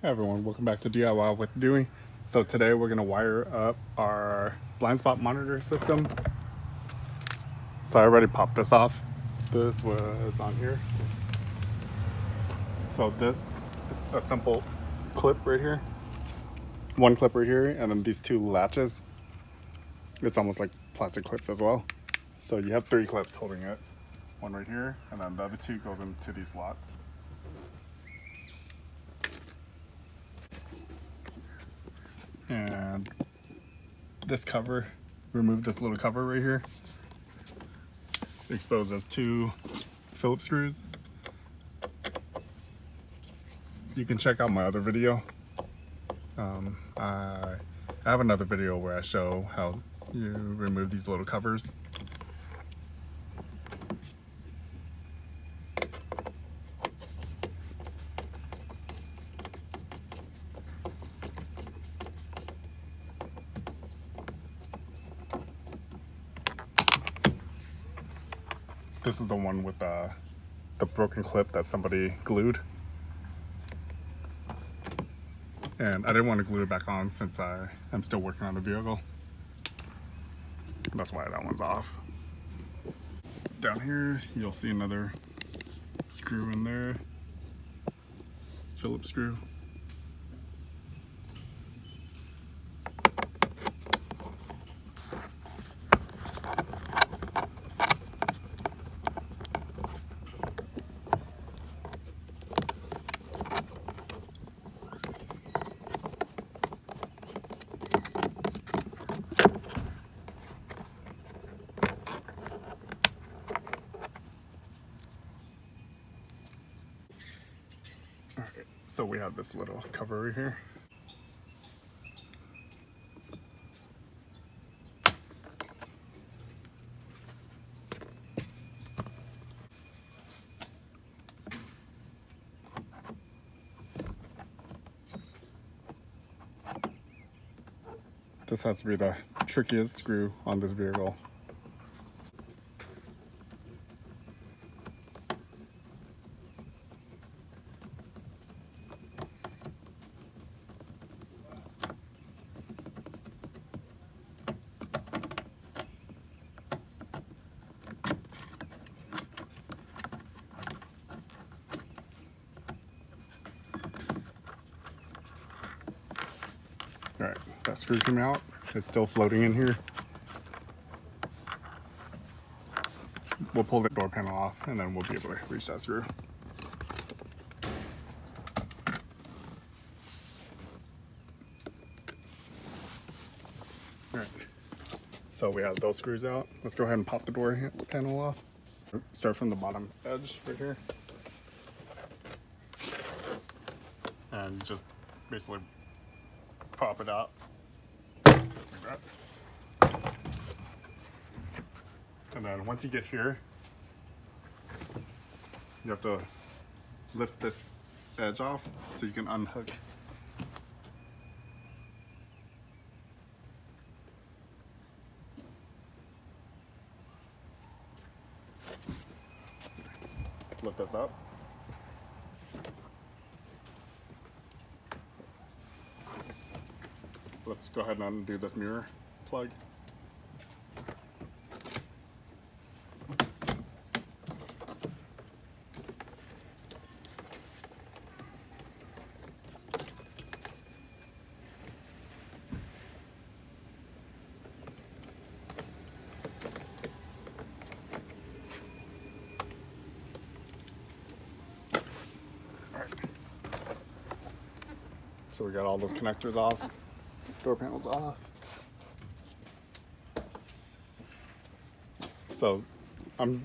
Hey everyone, welcome back to DIY with Dewey. So today we're going to wire up our blind spot monitor system. So I already popped this off. This was on here. So it's a simple clip right here. One clip right here, and then these two latches. It's almost like plastic clips as well. So you have 3 clips holding it. One right here, and then the other 2 goes into these slots. And this cover, remove this little cover right here. Exposes 2 Phillips screws. You can check out my other video. I have another video where I show how you remove these little covers. This is the one with the broken clip that somebody glued. And I didn't want to glue it back on since I am still working on the vehicle. That's why that one's off. Down here, you'll see another screw in there. Phillips screw. Alright, so we have this little cover right here. This has to be the trickiest screw on this vehicle. Alright, that screw came out. It's still floating in here. We'll pull the door panel off and then we'll be able to reach that screw. Alright, so we have those screws out. Let's go ahead and pop the door panel off. Start from the bottom edge right here. And just basically pop it out like that. And then once you get here, you have to lift this edge off so you can unhook. Lift this up. Let's go ahead and undo this mirror plug. So we got all those connectors off, door panels off. So I'm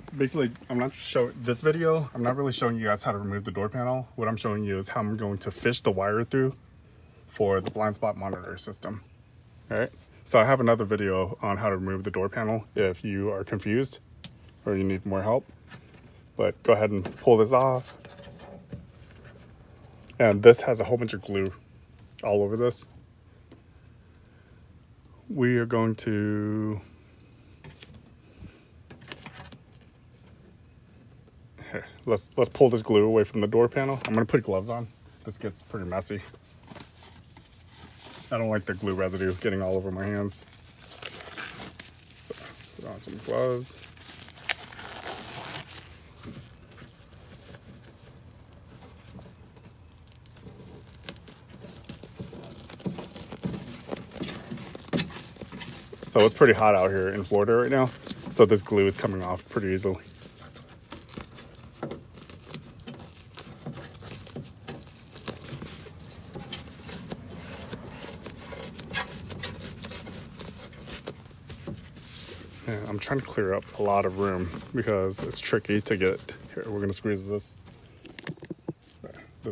not showing this video. I'm not really showing you guys how to remove the door panel. What I'm showing you is how I'm going to fish the wire through for the blind spot monitor system. All right. So I have another video on how to remove the door panel if you are confused or you need more help. But go ahead and pull this off. And this has a whole bunch of glue all over this. We are going to let's pull this glue away from the door panel. I'm gonna put gloves on. This gets pretty messy. I don't like the glue residue getting all over my hands. So, put on some gloves. So it's pretty hot out here in Florida right now, so this glue is coming off pretty easily. And I'm trying to clear up a lot of room because it's tricky to get. Here, we're gonna squeeze this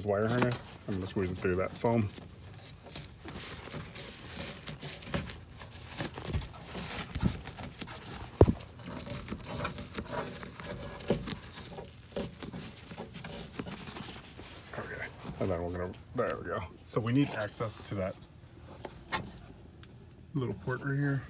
wire harness. I'm gonna squeeze it through that foam. And then we're gonna, there we go. So we need access to that little port right here.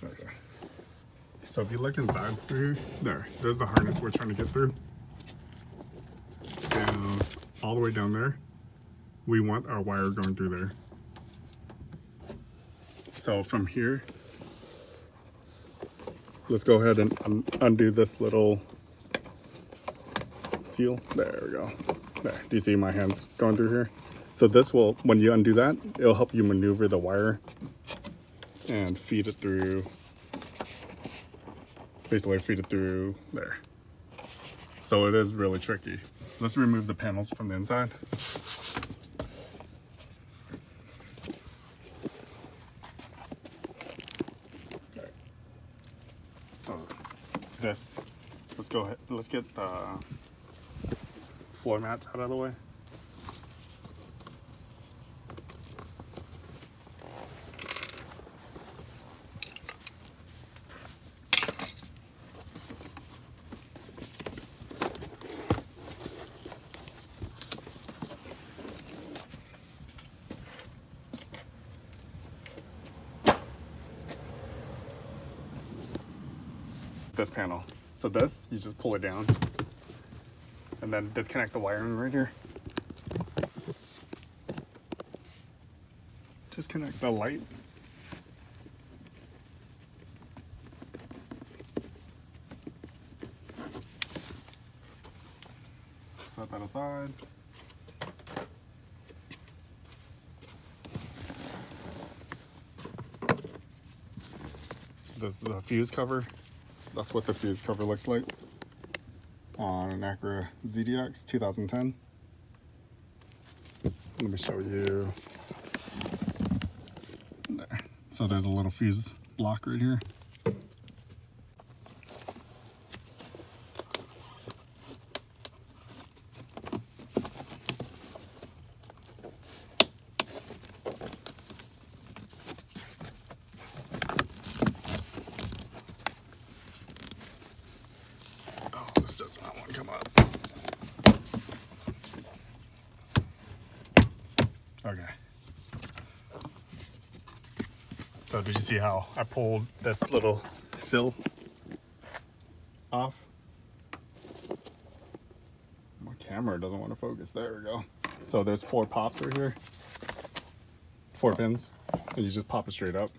Okay. So if you look inside through here, there's the harness we're trying to get through. And all the way down there, we want our wire going through there. So from here, let's go ahead and undo this little seal. There we go. There, do you see my hands going through here? So this will, when you undo that, it'll help you maneuver the wire and feed it through, basically feed it through there. So it is really tricky. Let's remove the panels from the inside. This, let's go ahead, let's get the floor mats out of the way. This panel. So this, you just pull it down and then disconnect the wiring right here. Disconnect the light. Set that aside. This is a fuse cover. That's what the fuse cover looks like on an Acura ZDX 2010. Let me show you. There. So there's a little fuse block right here. Okay. So did you see how I pulled this little sill off? My camera doesn't want to focus. There we go. So there's 4 pops right here. 4 pins. And you just pop it straight up.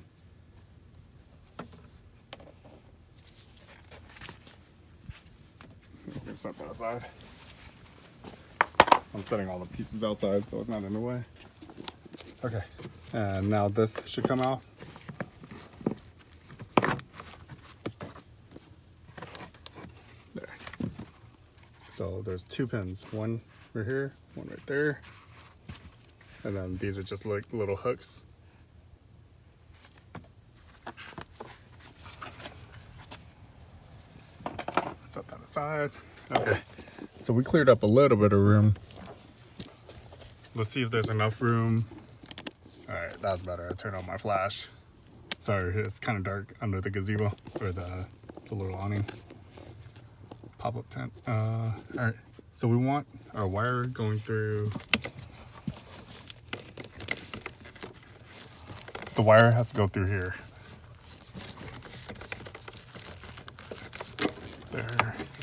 I'm gonna set that aside. I'm setting all the pieces outside so it's not in the way. Okay, and now this should come out. There. So there's 2 pins, one right here, one right there. And then these are just like little hooks. Set that aside. Okay, so we cleared up a little bit of room. Let's see if there's enough room. All right, that's better. I turned on my flash. Sorry, it's kind of dark under the gazebo or the little awning. Pop-up tent. All right, so we want our wire going through. The wire has to go through here.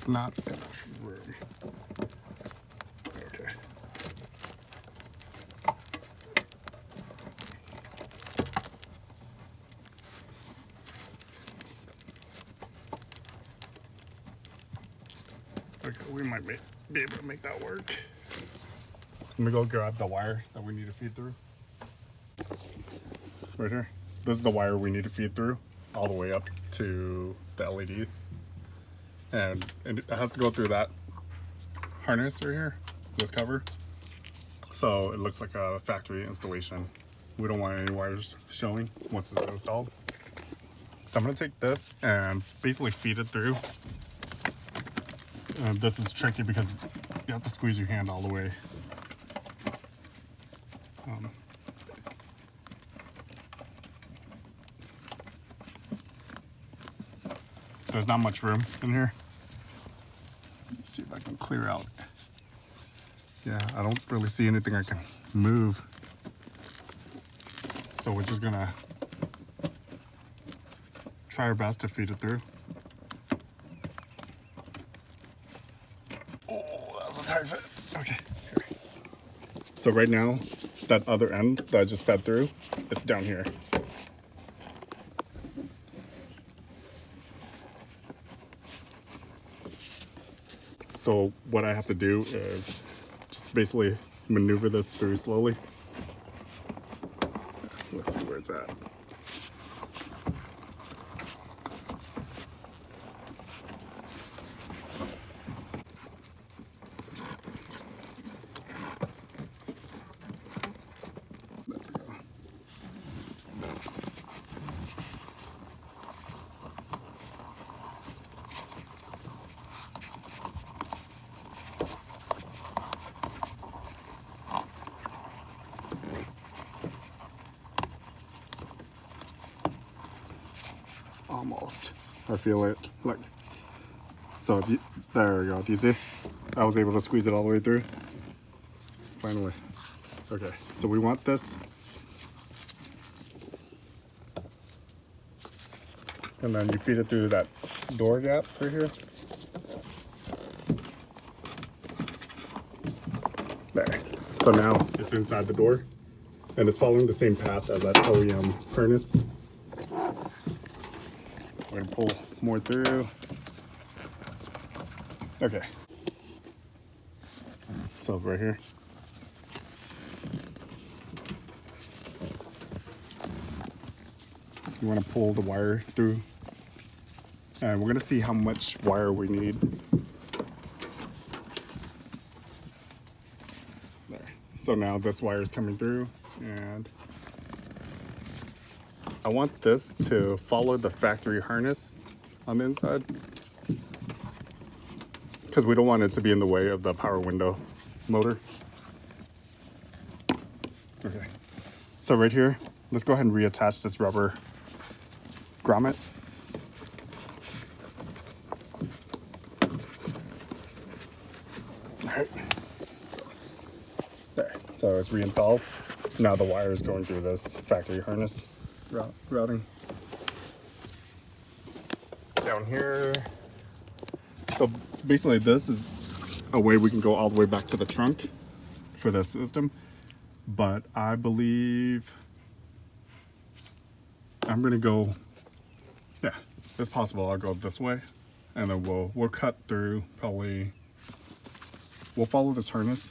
There's not enough room. Okay. Okay, we might be able to make that work. Let me go grab the wire that we need to feed through. Right here. This is the wire we need to feed through all the way up to the LED. And it has to go through that harness right here, this cover. So it looks like a factory installation. We don't want any wires showing once it's installed. So I'm gonna take this and basically feed it through. And this is tricky because you have to squeeze your hand all the way. There's not much room in here. Let's see if I can clear out. Yeah, I don't really see anything I can move. So we're just gonna try our best to feed it through. Oh, that was a tight fit. Okay, here. So right now, that other end that I just fed through, it's down here. So what I have to do is just basically maneuver this through slowly. Let's see where it's at. Let's go. Almost. I feel it. Look. So there we go. Do you see? I was able to squeeze it all the way through. Finally. Okay. So we want this. And then you feed it through that door gap right here. There. So now it's inside the door. And it's following the same path as that OEM furnace. We're gonna pull more through. Okay. So right here. You want to pull the wire through. And we're gonna see how much wire we need. There. So now this wire is coming through, and I want this to follow the factory harness on the inside, because we don't want it to be in the way of the power window motor. Okay, so right here, let's go ahead and reattach this rubber grommet. All right, there, so it's reinstalled. Now the wire is going through this factory harness routing. Down here. So basically this is a way we can go all the way back to the trunk for this system. But I believe I'm gonna go, yeah, it's possible I'll go this way, and then we'll cut through probably, we'll follow this harness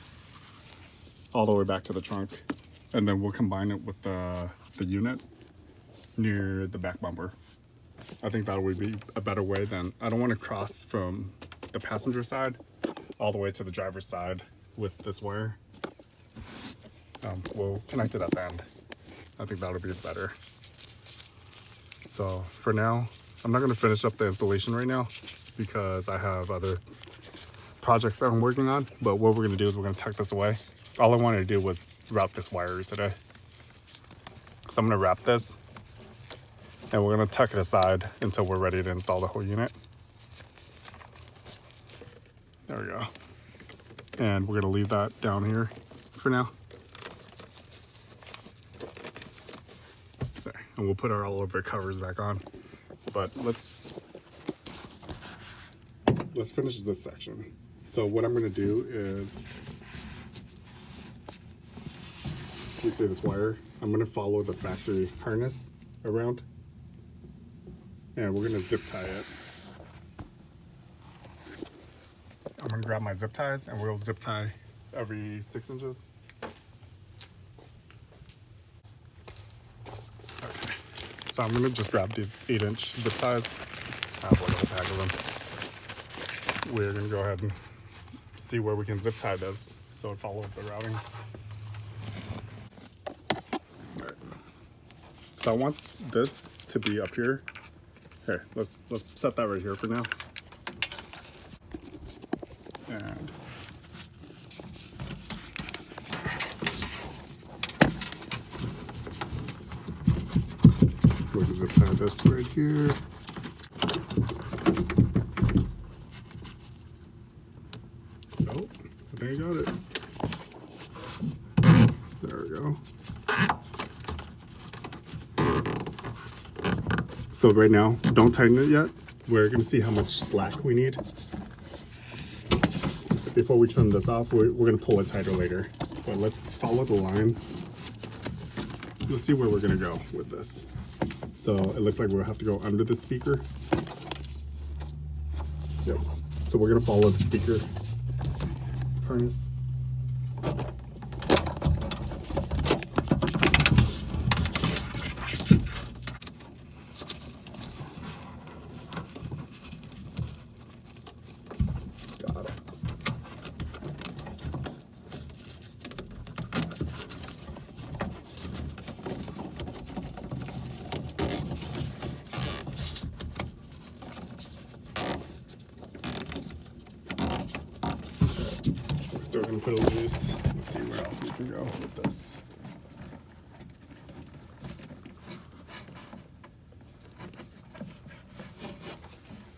all the way back to the trunk, and then we'll combine it with the unit near the back bumper. I think that would be a better way than, I don't want to cross from the passenger side all the way to the driver's side with this wire. We'll connect it at the end. I think that would be better. So for now, I'm not going to finish up the installation right now because I have other projects that I'm working on. But what we're going to do is we're going to tuck this away. All I wanted to do was route this wire today. So I'm going to wrap this, and we're going to tuck it aside until we're ready to install the whole unit. There we go. And we're going to leave that down here for now. There. And we'll put our all over covers back on. But let's let's finish this section. So what I'm going to do is, you see this wire? I'm going to follow the factory harness around, and we're going to zip tie it. I'm going to grab my zip ties, and we'll zip tie every 6 inches. Okay, so I'm going to just grab these 8-inch zip ties. I have like a whole pack of them. We're going to go ahead and see where we can zip tie this so it follows the routing. Right. So I want this to be up here. Here, let's set that right here for now. And we'll zip tie this right here. Oh, I think I got it. There we go. So right now, don't tighten it yet. We're gonna see how much slack we need. Before we trim this off, we're gonna pull it tighter later. But let's follow the line. Let's see where we're gonna go with this. So it looks like we'll have to go under the speaker. Yep. So we're gonna follow the speaker harness. Got it. Still gonna put it loose. Let's see where else we can go with this.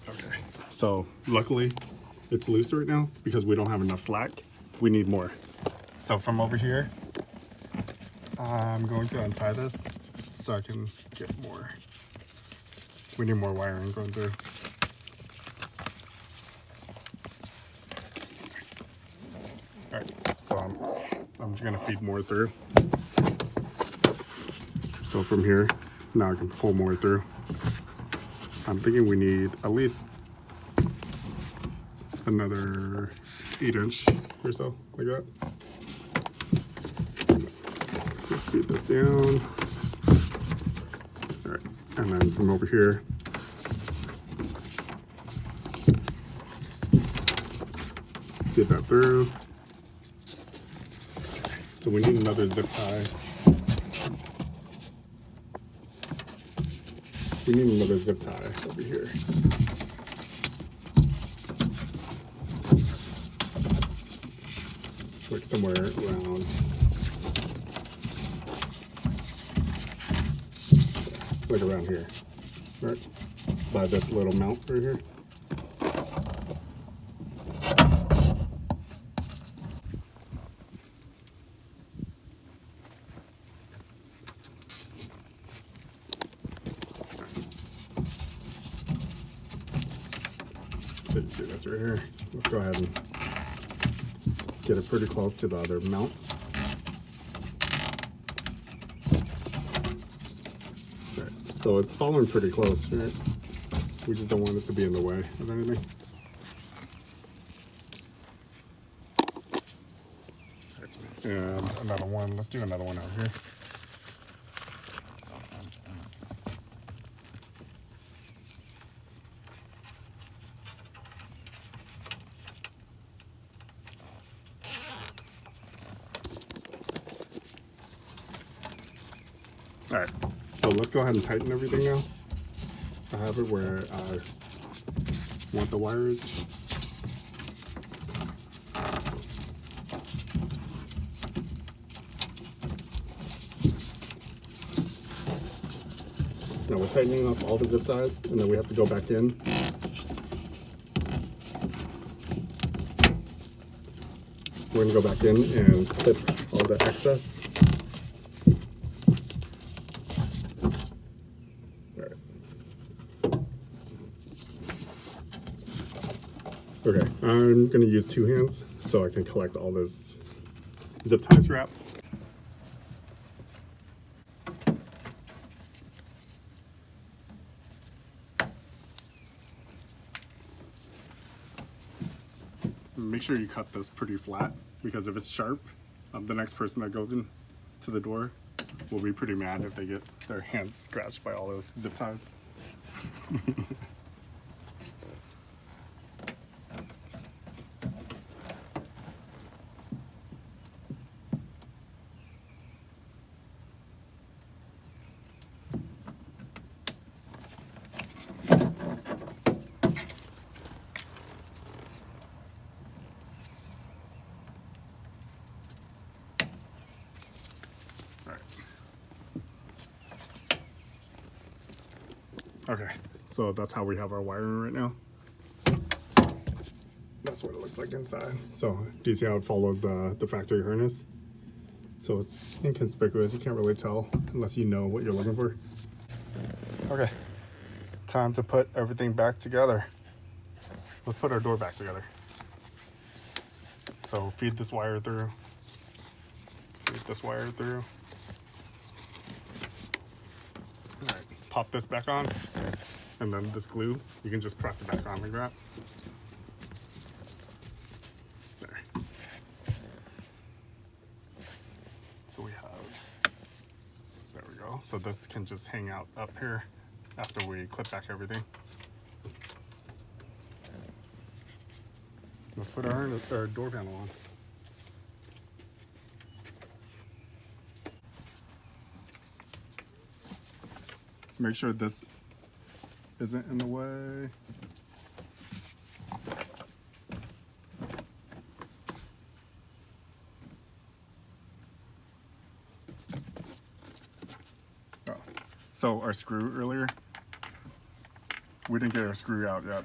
Okay, so luckily it's loose right now because we don't have enough slack. We need more. So from over here, I'm going to untie this so I can get more. We need more wiring going through. All right, so I'm just gonna feed more through. So from here, now I can pull more through. I'm thinking we need at least another 8-inch or so, like that. Let's feed this down. All right, and then from over here, get that through. So we need another zip tie. We need another zip tie over here. Like somewhere around. Like around here, right? By this little mount right here. So you see that's right here. Let's go ahead and get it pretty close to the other mount. Right. So it's following pretty close, right? We just don't want it to be in the way of anything. And another one. Let's do another one out here. All right, so let's go ahead and tighten everything now. I have it where I want the wires. Now we're tightening up all the zip ties, and then we have to go back in. We're gonna go back in and clip all the excess. All right. Okay, I'm gonna use 2 hands so I can collect all this zip tie scrap. Make sure you cut this pretty flat, because if it's sharp, the next person that goes in to the door will be pretty mad if they get their hands scratched by all those zip ties. Okay, so that's how we have our wiring right now. That's what it looks like inside. So do you see how it follows the factory harness? So it's inconspicuous, you can't really tell unless you know what you're looking for. Okay, time to put everything back together. Let's put our door back together. So feed this wire through. Feed this wire through. Alright, pop this back on. And then this glue, you can just press it back on like that. There. So we have, there we go. So this can just hang out up here after we clip back everything. Let's put our door panel on. Make sure this isn't in the way. Oh. So our screw earlier, we didn't get our screw out yet.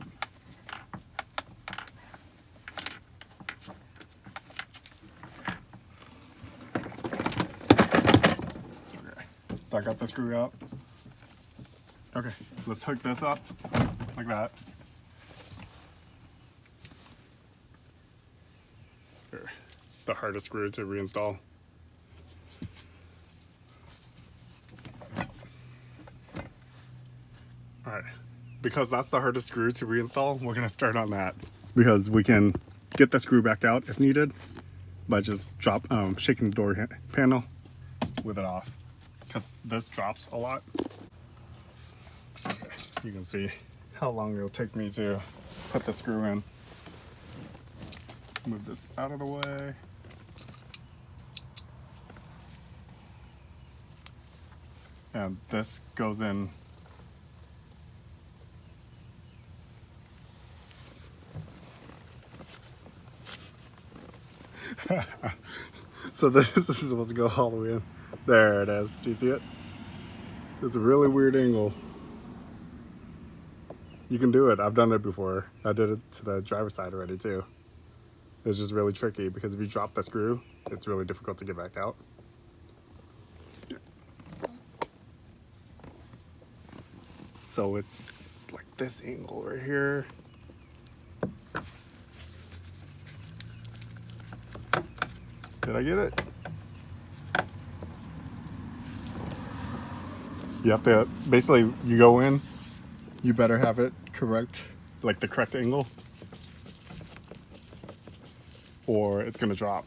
Okay, so I got the screw out. Okay, let's hook this up like that. Here, it's the hardest screw to reinstall. Alright, because that's the hardest screw to reinstall, we're gonna start on that. Because we can get the screw back out if needed by just shaking the door panel with it off. Because this drops a lot. Okay, you can see how long it'll take me to put the screw in. Move this out of the way. And this goes in. So this is supposed to go all the way in. There it is. Do you see it? It's a really weird angle. You can do it. I've done it before. I did it to the driver's side already too. It's just really tricky because if you drop the screw, it's really difficult to get back out. So it's like this angle right here. Did I get it? You have to, basically, you go in, you better have it correct, like the correct angle, or it's gonna drop.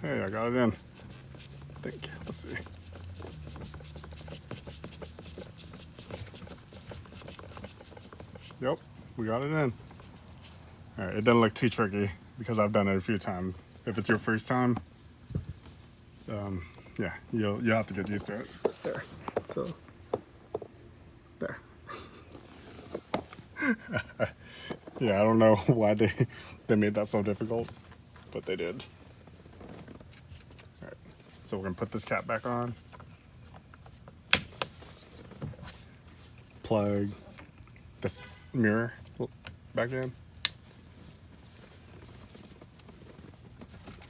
Hey, I got it in. I think, let's see. Yep, we got it in. All right, it doesn't look too tricky because I've done it a few times. If it's your first time, yeah, you'll have to get used to it. There, so, there. Yeah, I don't know why they made that so difficult, but they did. All right, so we're gonna put this cap back on. Plug this mirror back in.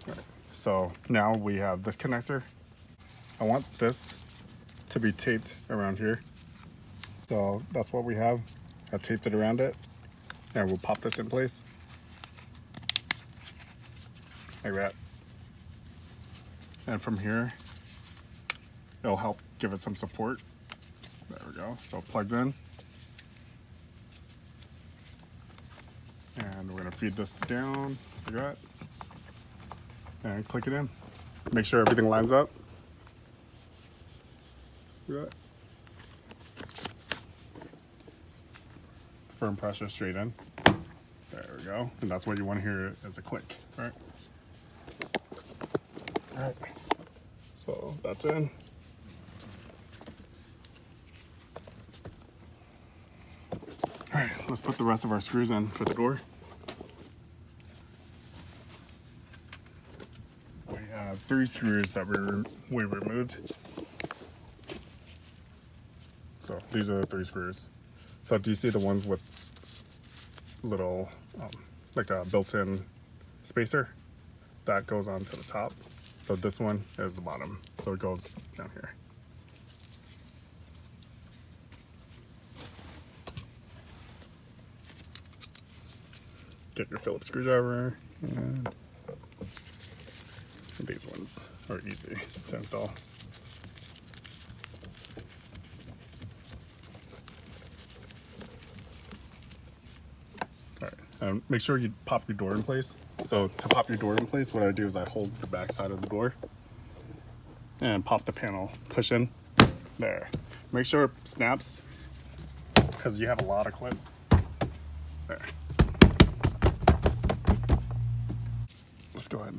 All right, so now we have this connector. I want this to be taped around here. So that's what we have. I taped it around it, and we'll pop this in place like that. And from here, it'll help give it some support. There we go. So it plugs in. And we're gonna feed this down like that. And click it in. Make sure everything lines up. Like that. Firm pressure straight in. There we go. And that's what you want to hear as a click, right? Alright. So that's in. Alright, let's put the rest of our screws in for the door. We have 3 screws that we removed. So these are the 3 screws. So do you see the ones with little, like a built-in spacer? That goes onto the top. So this one is the bottom. So it goes down here. Get your Phillips screwdriver, and these ones are easy to install. Alright, make sure you pop your door in place. So to pop your door in place, what I do is I hold the back side of the door and pop the panel, push in, there. Make sure it snaps, because you have a lot of clips. There. Let's go ahead.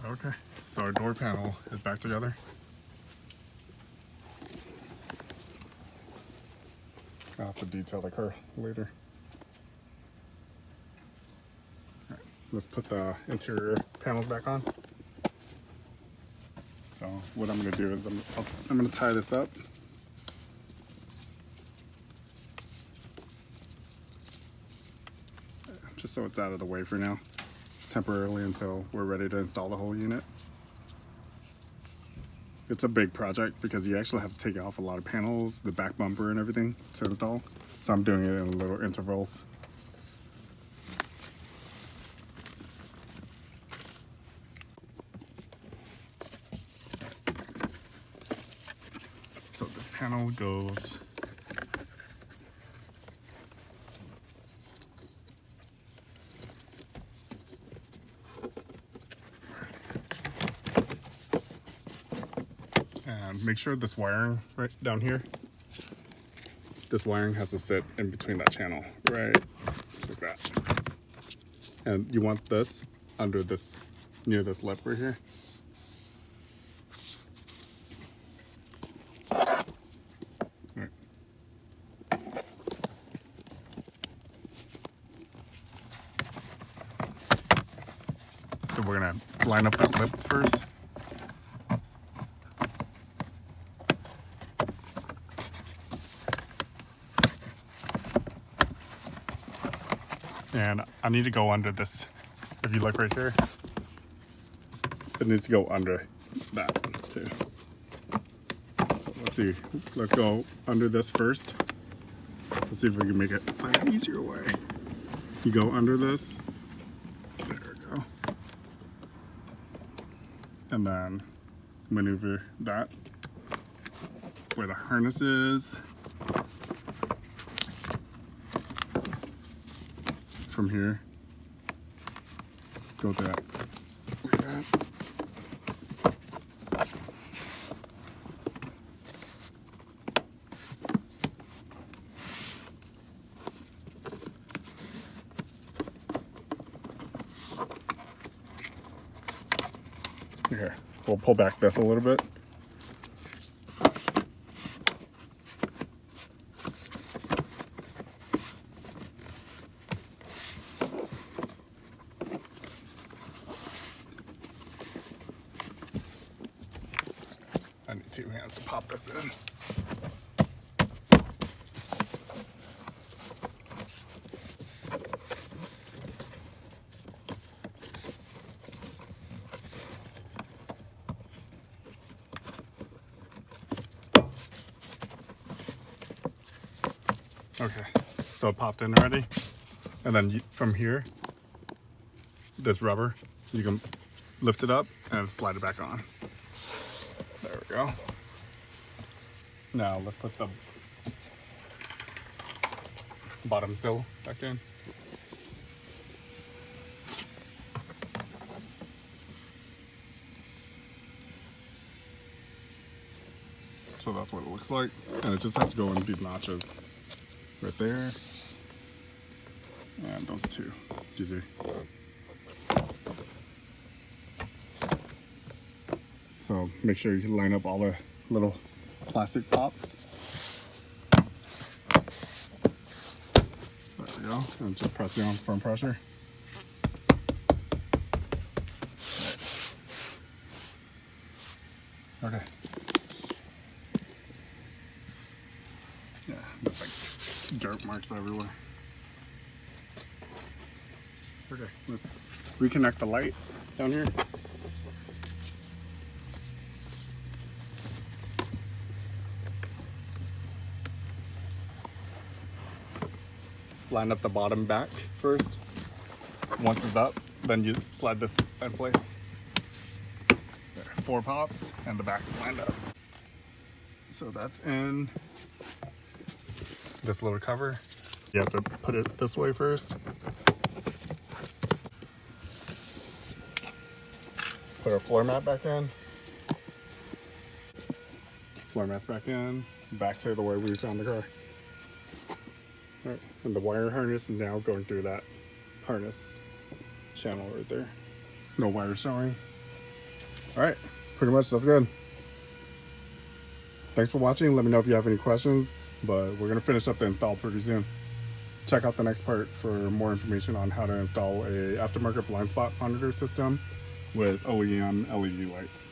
Okay, so our door panel is back together. I'll have to detail the car later. All right, let's put the interior panels back on. So what I'm going to do is I'm going to tie this up. Just so it's out of the way for now, temporarily, until we're ready to install the whole unit. It's a big project because you actually have to take off a lot of panels, the back bumper and everything to install. So I'm doing it in little intervals. So this panel goes and make sure this wiring right down here, this wiring has to sit in between that channel, right like that. And you want this under this, near this lip right here. Right. So we're gonna line up that lip first. And I need to go under this. If you look right here, it needs to go under that too. So let's see. Let's go under this first. Let's see if we can make it an easier way. You go under this. There we go. And then maneuver that where the harness is. From here, go that like that. Here, we'll pull back this a little bit. 2 hands to pop this in. Okay, so it popped in already. And then from here, this rubber, you can lift it up and slide it back on. There we go. Now let's put the bottom sill back in. So that's what it looks like. And it just has to go in these notches right there. And those two. Easy. So make sure you line up all the little plastic pops. There we go. And just press down firm pressure. Okay. Yeah, there's like dirt marks everywhere. Okay, let's reconnect the light down here. Line up the bottom back first. Once it's up, then you slide this in place. There, 4 pops, and the back is lined up. So that's in this little cover. You have to put it this way first. Put our floor mat back in. Floor mat's back in. Back to the way we found the car. All right. And the wire harness is now going through that harness channel right there. No wire showing. All right, pretty much that's good. Thanks for watching. Let me know if you have any questions, but we're gonna finish up the install pretty soon. Check out the next part for more information on how to install a aftermarket blind spot monitor system with OEM LED lights.